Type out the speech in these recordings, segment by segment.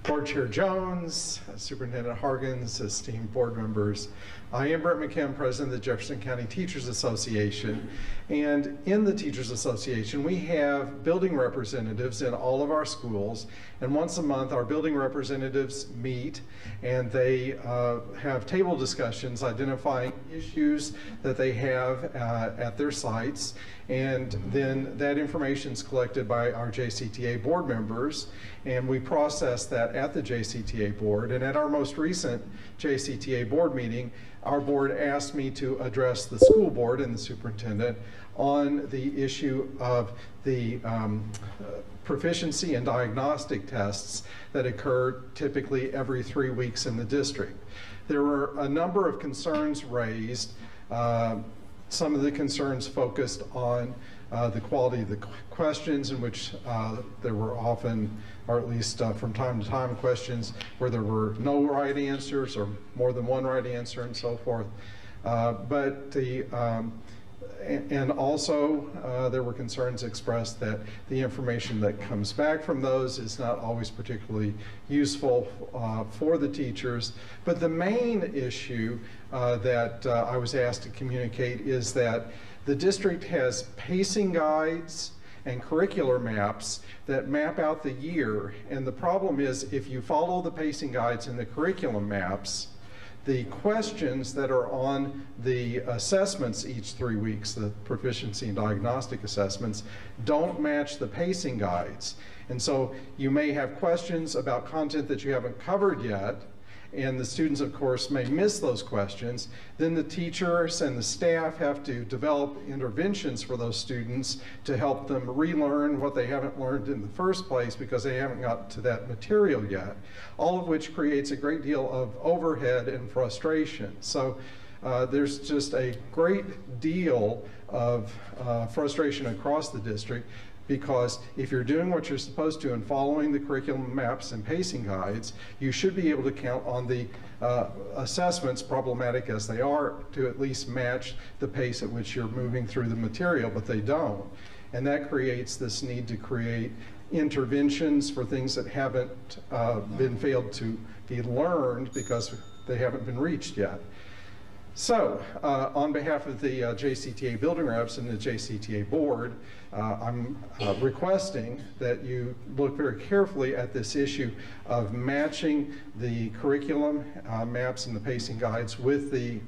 Board Chair Jones, Superintendent Hargens, esteemed board members. I am Brent McKim, President of the Jefferson County Teachers Association. And in the Teachers Association, we have building representatives in all of our schools. And once a month, our building representatives meet and they have table discussions identifying issues that they have at their sites. And then that information is collected by our JCTA board members, and we process that at the JCTA board. And at our most recent JCTA board meeting, our board asked me to address the school board and the superintendent on the issue of the proficiency and diagnostic tests that occur typically every 3 weeks in the district. There were a number of concerns raised. Some of the concerns focused on the quality of the questions, in which there were often, or at least from time to time, questions where there were no right answers or more than one right answer and so forth. And also there were concerns expressed that the information that comes back from those is not always particularly useful for the teachers. But the main issue that I was asked to communicate is that the district has pacing guides and curricular maps that map out the year. And the problem is, if you follow the pacing guides and the curriculum maps, the questions that are on the assessments each 3 weeks, the proficiency and diagnostic assessments, don't match the pacing guides. And so you may have questions about content that you haven't covered yet, and the students, of course, may miss those questions. Then the teachers and the staff have to develop interventions for those students to help them relearn what they haven't learned in the first place because they haven't got to that material yet, all of which creates a great deal of overhead and frustration. So there's just a great deal of frustration across the district, because if you're doing what you're supposed to and following the curriculum maps and pacing guides, you should be able to count on the assessments, problematic as they are, to at least match the pace at which you're moving through the material, but they don't. And that creates this need to create interventions for things that haven't been failed to be learned because they haven't been reached yet. So, on behalf of the JCTA building reps and the JCTA board, I'm requesting that you look very carefully at this issue of matching the curriculum maps and the pacing guides with the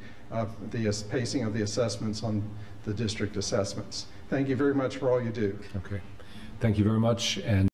pacing of the assessments on the district assessments. Thank you very much for all you do. Okay, thank you very much. And